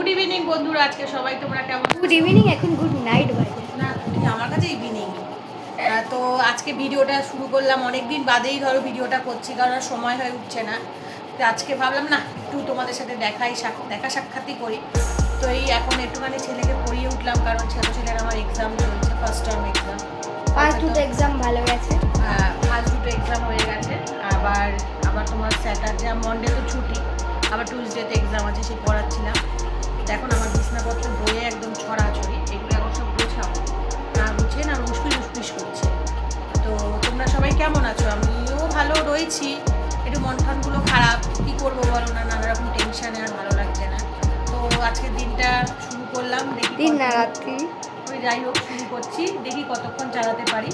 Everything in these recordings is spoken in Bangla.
গুড ইভিনিং বন্ধুরা, আজকে সবাই তোমরা কেমন? গুড ইভিনিং, এখন গুড নাইট বাজে না, আমার কাছে ইভিনিং। তো আজকে ভিডিওটা শুরু করলাম, অনেকদিন বাদেই ধরো ভিডিওটা করছি, কারণ সময় হয়ে উঠছে না। তো আজকে ভাবলাম না একটু তোমাদের সাথে দেখা সাক্ষাৎই করি। তো এই এখন একটুখানি ছেলেকে পড়িয়ে উঠলাম, কারণ ছেলের আমার এক্সাম চলছে, ফার্স্ট টার্ম এক্সাম। ফার্স্ট দুটো এক্সাম ভালো গেছে। হ্যাঁ, ফার্স্ট দুটো এক্সাম হয়ে গেছে। আবার তোমার স্যাটারডে মন্ডে তো ছুটি, আবার টিউসডেতে এক্সাম আছে, সেই পড়াচ্ছিলাম। এখন আমার বিছনাপত্র বইয়ে একদম ছড়াছড়ি, এগুলো এখন সব গোছাবো, না গুছিয়ে না উসপিস করছে। তো তোমরা সবাই কেমন আছো? আমিও ভালো রয়েছি, একটু মন টনগুলো খারাপ, কী করবো বলো না, নানা রকম টেনশানে আর ভালো লাগছে না। তো আজকের দিনটা শুরু করলাম, দেখি দিন না রাত্রি, ওই যাই হোক শুরু করছি, দেখি কতক্ষণ চালাতে পারি,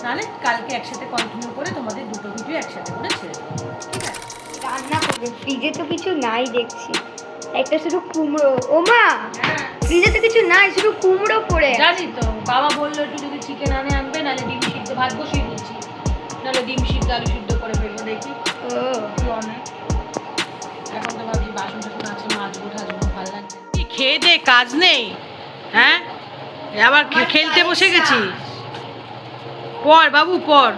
নাহলে কালকে একসাথে কন্টিনিউ করে তোমাদের দুটো ভিডিও একসাথে করে ছেড়ে দেবো, ঠিক আছে? রান্না করবে। ফ্রিজে তো কিছু নাই দেখছি, একটা শুধু কুমড়ো। ও মা, ফ্রিজে তো কিছু নাই, শুধু কুমড়ো পড়ে। জানি তো, বাবা বললো একটু যদি চিকেন আনবে, নাহলে ডিম সিদ্ধ, ভাত বসিয়ে দিচ্ছি, নাহলে ডিম সিদ্ধ আলু সিদ্ধ করে ফেলবো, দেখি কি অনেক। এখন তো ভাবছি বাসন টাসন আছে, মাজবো ঠাজবো, ভালো লাগছে। খেয়ে দে, কাজ নেই, হ্যাঁ? আবার খেলতে বসে গেছি। পড় বাবু পড়।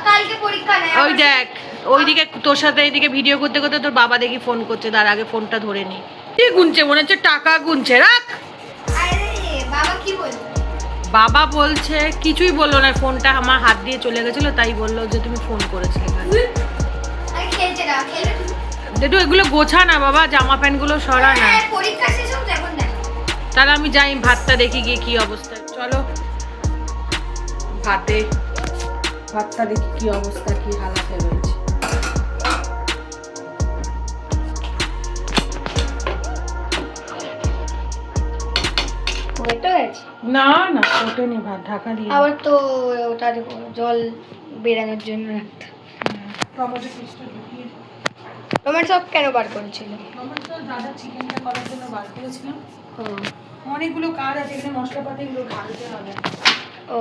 কালকে পরীক্ষা নেই। ওই দেখ, ওইদিকে তোর সাথে এইদিকে ভিডিও করতে করতে তোর বাবা দেখি ফোন করছে, তার আগে ফোনটা ধরে নি। কি গুনছে, মনে হচ্ছে টাকা গুনছে। রাখ। বাবা কি বলছে? বাবা বলছে কিছুই বললো না, ফোনটা আমার হাত দিয়ে চলে গেছিলো, তাই বললো যে তুমি ফোন করেছিলে। একটু এগুলো গোছা না বাবা, জামা প্যান্টগুলো সরা না। পরীক্ষা শেষ হোক এখন দেখ। তাহলে আমি যাই ভাতটা দেখি গিয়ে কি অবস্থা। চলো ভাতটা দেখি কি অবস্থা, কি হালাতে রয়েছে। না না, ওঠেনি, ভাত ঢাকা দিয়ে। আবার তো ওটা জল বেরানোর জন্য রাখতে। টমেটো পিসটা ঢুকিয়ে, টমেটো সব কেন বার করেছিল? টমেটো দাদা চিকেনটা করার জন্য বার করেছিলাম। অনেকগুলো কাজ আছে, এখানে মশলাপাতিগুলো ঢালতে হবে। ও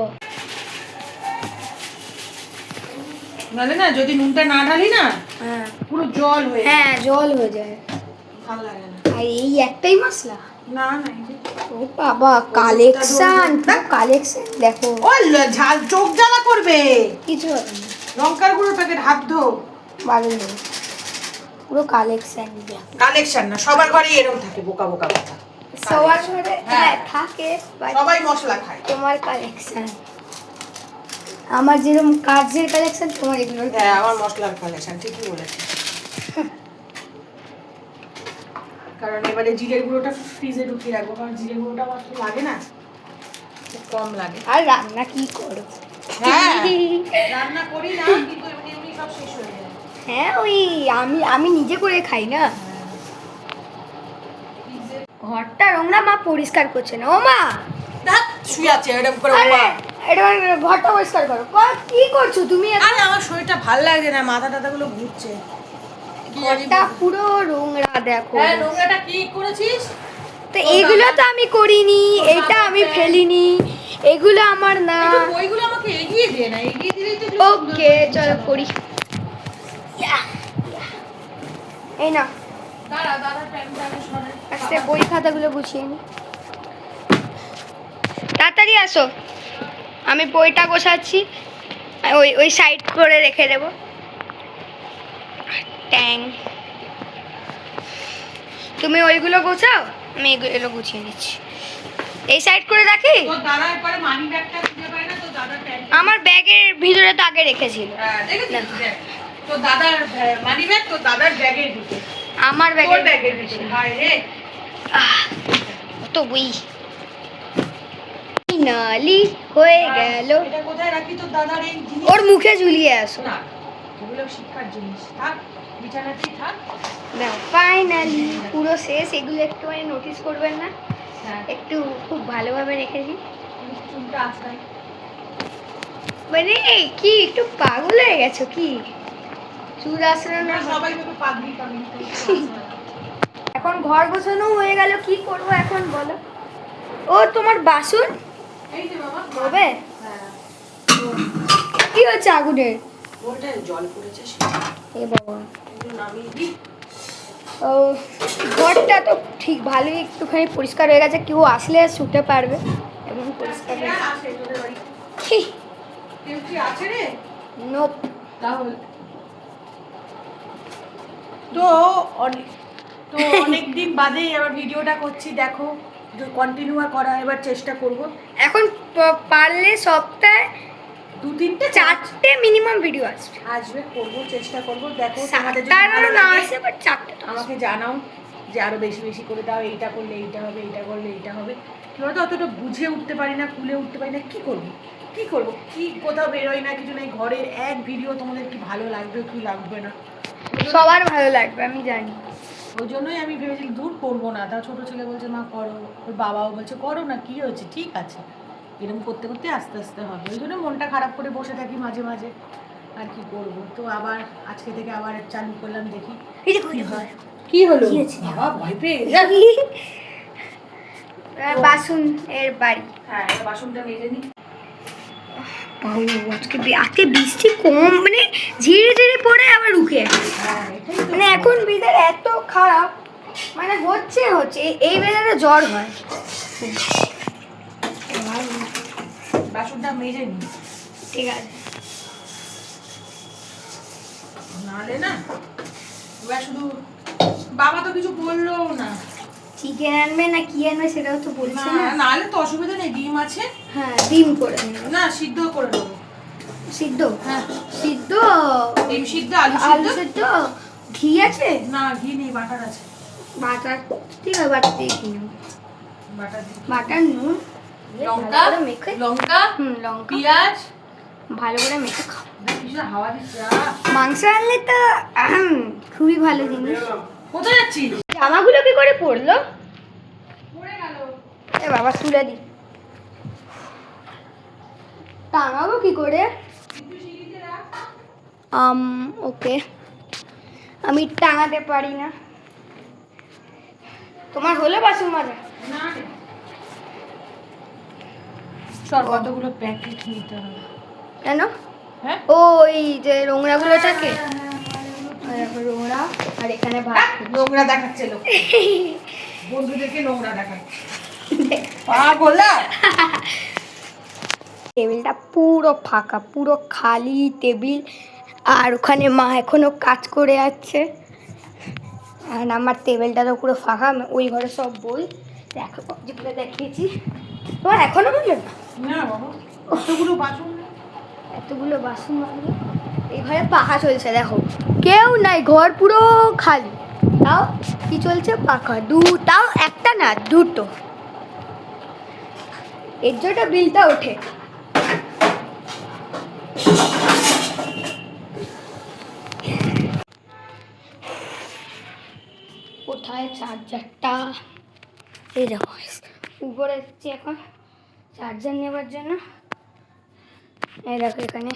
নালে না, যদি নুনটা না ঢালি না, হ্যাঁ পুরো জল হয়ে যায়। হ্যাঁ, জল হয়ে যায়। ভালো লাগে না। আর এই একটাই মশলা? না না, এই যে ও বাবা, কালেকশন দেখো। ও ঝাল, চোখ জ্বালা করবে। কিছু হবে না, লঙ্কার গুঁড়োর প্যাকেট, হাত ধো। ভালো নেই, পুরো কালেকশন। কালেকশন না, সবার ঘরেই এরকম থাকে, বোকা বোকা কথা। সবার ঘরে হ্যাঁ থাকে, সবাই মশলা খায়। তোমার কালেকশন, আমার যেরকম কাজের কালেকশন, তোমার এগুলো। হ্যাঁ, আমার মশলার কালেকশন, ঠিকই বলেছি। কারণ এবারে জিরের গুঁড়োটা ফ্রিজে ঢুকিয়ে রাখবো, কারণ জিরের গুঁড়োটা আমার তো লাগে না, খুব কম লাগে। আর রান্না কি করো? হ্যাঁ, রান্না করি না, কিন্তু এমনি এমনি সব শেষ হয়ে যায়। হ্যাঁ, ওই আমি নিজে করে খাই না। ঘরটা নোংরা, মা পরিষ্কার করছে না। ও মা, শুয়ে আছে এরকম করে। এটা ঘরটা পরিষ্কার করো। কি করছো তুমি? আরে আমার শরীরটা ভালো লাগছে না, মাথা টাথাগুলো ঘুরছে। ঘরটা পুরো নোংরা, দেখো। হ্যাঁ, নোংরাটা কি করেছিস? তো এগুলো তো আমি করিনি, এটা আমি ফেলিনি, এগুলো আমার না। ওইগুলো আমাকে এগিয়ে দে না, এগিয়ে দিলেই তো। ওকে, চলো করি। এই না, দাঁড়া দাঁড়া, টাইমটা আমি সরাই। আজকে বই খাতাগুলো গুছিয়ে নি। তাড়াতাড়ি আসো, আমি বইটা গোছাচ্ছি, ওই ওই সাইড করে রেখে দেবো। ট্যাং, তুমি ওইগুলো গোছাও, আমি এগুলো গুছিয়ে নিচ্ছি। এই সাইড করে রাখি। তোর দাদা একবারে মানি ব্যাগটা খুঁজে পায় না, তোর দাদার প্যান্ট। আমার ব্যাগের ভিতরে তো আগে রেখেছিল। হ্যাঁ, দেখেছিস? দেখ, তোর দাদার মানি ব্যাগ তোর দাদার ব্যাগের ভিতরে, আমার তোর ব্যাগের ভিতরে। হায় রে, তো বই নালি হয়ে গেল। এটা কোথায় রাখি তোর দাদার এই জিনিস? ওর মুখে ঝুলিয়ে আসো। না, এগুলো শিক্ষার জিনিস, থাক বিছানাতেই থাক। না, ফাইনালি পুরো শেষ। এগুলো একটু নোটিস করবেন না, হ্যাঁ, একটু খুব ভালোভাবে রেখেছি। চুলটা আস্তায়। মানে কি একটু পাগল হয়ে গেছো কি? চুল আসলে না, সবাই একটু পাগলি পাগলি। এখন ঘর গোছানো হয়ে গেল, কি করবো এখন বলো? ও তোমার বাসন এই যে বাবা হবে। হ্যাঁ, কি হচ্ছে আগুনের? ওটা জল পড়েছে, এ বাবা, একটু নামিয়ে দিই। ও, ঘরটা তো ঠিক ভালোই একটুখানি পরিষ্কার হয়ে গেছে, কেউ আসলে শুতে পারবে এবং পরিষ্কার হয়ে গেছে। আসে তোদের বাড়ি কেউ কি আছে রে? নোপ। তাহলে তো অনেক দিন বাদেই আবার ভিডিওটা করছি, দেখো কন্টিনিউ করা এবার চেষ্টা করব। এখন পারলে সপ্তাহে 2-3টে 4টে মিনিমাম ভিডিও আসবে। আসবে, করবো, চেষ্টা করব। দেখো তোমাদের সাতটা যদি ভালো না লাগে আসে, বাট 4টে তো আমাকে জানাও যে আরো বেশি বেশি করে দাও, এইটা করলে এইটা হবে, এইটা করলে এইটা হবে। আমরা তো অতটা বুঝে উঠতে পারি না, কুলে উঠতে পারি না, কি করব কি কোথাও বেরোই না, কিছু নেই, ঘরের এক ভিডিও তোমাদের কি ভালো লাগবে কি লাগবে না, সবার ভালো লাগবে আমি জানি। ওই জন্যই আমি ভেবেছি দূর করবো না। তাও ছোটো ছেলে বলছে মা করো, ওর বাবাও বলছে করো না, কী হয়েছে, ঠিক আছে, এরকম করতে করতে আস্তে আস্তে হবে। ওই জন্য মনটা খারাপ করে বসে থাকি মাঝে মাঝে, আর কি করবো। তো আবার আজকে থেকে আবার চালু করলাম, দেখি কি হয়। কি হলো বাবা, ভয় পেয়ে বাসন এর বাড়ি। হ্যাঁ, বাসনটা মেজে নি। আজকে বৃষ্টি কম, মানে ঝিরে ঝিরে পড়ে আবার রুকে। হ্যাঁ, এটাই তো। মানে এখন ওয়েদার এত খারাপ, মানে হচ্ছে এই ওয়েদারে জ্বর হয়। বাসনটা মেজে নি, ঠিক আছে, নাহলে না এবার শুধু বাবা তো কিছু বললো না। চিকেন আনবে না কি আনবে সেটাও তো বলছে না। নাহলে তো অসুবিধা নেই, ডিম আছে। হ্যাঁ, ডিম করে নেবো। না, সিদ্ধ করে দেবো। সিদ্ধ? হ্যাঁ, সিদ্ধ, ডিম সিদ্ধ, আলু আলু সিদ্ধ। সিদ্ধ। ঘি আছে? না, ঘি নেই, বাটার আছে। বাটার? ঠিক আছে, বাটার দিয়ে কিনো। বাটার দিই। বাটার, নুন, লঙ্কা, ভালো করে মেখে, লঙ্কা, লঙ্কা, পেঁয়াজ, ভালো করে মেখে খাও। কিছু হাওয়া দিচ্ছে। মাংস আনলে তো খুবই ভালো জিনিস। কোথায় যাচ্ছিস? জামাগুলো কি করে পড়লো? পড়ে গেল। এ বাবা, তুলে দি। টাঙাবো কি করে? ওকে, আমি টাঙাতে পারি না। তোমার হলো বাসন মাজা? না রে, সর কতগুলো প্যাকেট নিতে হবে। কেন? হ্যাঁ, ওই যে নোংরাগুলো থাকে, নোংরা। আর এখানে ভাত। নোংরা দেখাচ্ছে লোক, বন্ধুদেরকে নোংরা দেখাচ্ছে পাগলা। টেবিলটা পুরো ফাঁকা, পুরো খালি টেবিল। আর ওখানে মা এখনো কাজ করে আছে। আর আমার টেবিলটা তো পুরো ফাঁকা। ওই ঘরে সব বই দেখো, যেগুলো দেখিয়েছি। তোমার এখনো বললো না? না বাবা, কতগুলো বাসন। এতগুলো বাসন মাজবে। এই ঘরে পাখা চলছে, দেখো কেউ নাই, ঘর পুরো খালি। তাও কি চলছে? পাখা তাও একটা না, দুটো। এর জন্য বিলটা ওঠে। কোথায় চার্জারটা? এই দেখো, উপরে এসেছি এখন চার্জার নেবার জন্য। এই দেখো এখানে,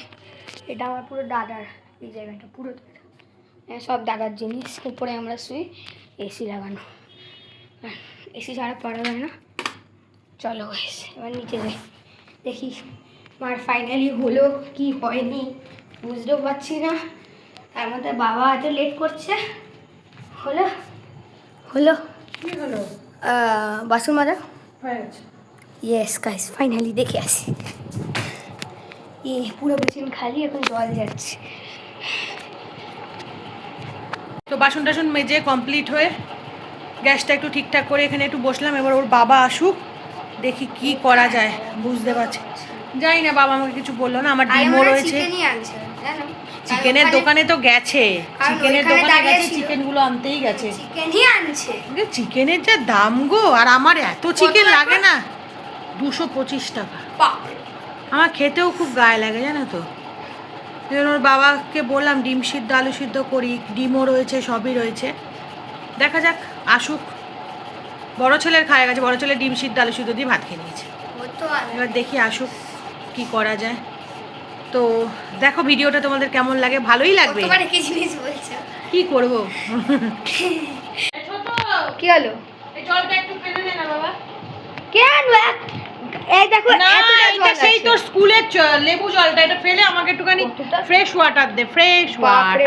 এটা আমার পুরো দাদার, এই জায়গাটা পুরো দাদা, সব দাদার জিনিস। উপরে আমরা শুই, এসি লাগানো, এসি ছাড়া পারা যায় না। চলো এবার নিচে যাই, দেখি আমার ফাইনালি হলো কি হয়নি বুঝতেও পারছি না। তার মধ্যে বাবা এত লেট করছে। হলো হলো কি হলো? বাসন মাজা হয়ে গেছে। ইয়েস গাইস, ফাইনালি দেখে আসি। পুরো বেসিন খালি, এখন জল যাচ্ছে। তো বাসন টাসন মেজে কমপ্লিট হয়ে গ্যাসটা একটু ঠিকঠাক করে এখানে একটু বসলাম। এবার ওর বাবা আসুক, দেখি কি করা যায়, বুঝতে পারছি। জানি না, বাবা আমাকে কিছু বললো না। আমার ডিমও রয়েছে। চিকেনের দোকানে তো গেছে, চিকেনের দোকানে গেছে, চিকেনগুলো আনতেই গেছে। চিকেনই আনছে। চিকেনের যা দাম গো, আর আমার এত চিকেন লাগে না, 225 টাকা। আমার খেতেও খুব গায়ে লাগে, জানো তো। ওর বাবাকে বললাম ডিম সিদ্ধ, আলু সিদ্ধ করি, ডিমও রয়েছে, সবই রয়েছে। দেখা যাক, আসুক। বড় ছেলের খাওয়া গেছে, বড় ছেলে ডিম সিদ্ধ, আলু সিদ্ধ দিয়ে ভাত খেয়ে নিয়েছে। এবার দেখি আসুক, কি করা যায়। তো দেখো ভিডিওটা তোমাদের কেমন লাগে, ভালোই লাগবে। কি করবো, কি হলো? জলটা একটু ফেলে দে না বাবা। কেন? এই দেখো, না, এটা সেই তোর স্কুলের লেবু জলটা, এটা ফেলে আমাকে একটুখানি ফ্রেশ ওয়াটার দে, ফ্রেশ ওয়াটার।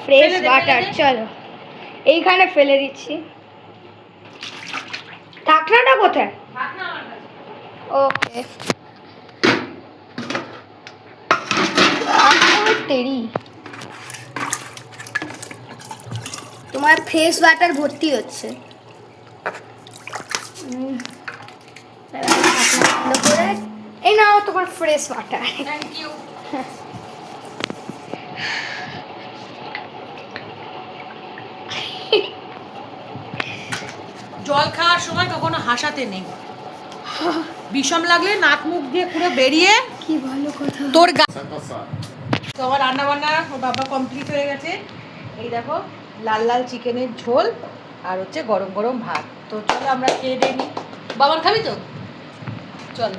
Fresh water. চলো এইখানে ফেলে দিচ্ছি। ঢাকনাটা কোথায়? ওকে। তেরি তোমার ফ্রেশ ওয়াটার ভর্তি হচ্ছে। এই নাও তোমার ফ্রেশ ওয়াটার। Thank you. জল খাওয়ার সময় কখনো হাসাতে নেই, বিষম লাগলে নাক মুখ দিয়ে পুরো বেরিয়ে কি ভালো কথা। তোর তো আমার রান্না বান্না ওর বাবা কমপ্লিট হয়ে গেছে। এই দেখো লাল লাল চিকেনের ঝোল আর হচ্ছে গরম গরম ভাত। তো চলো আমরা খেয়ে দিয়ে নিই। বাবান খাবি তো? চল।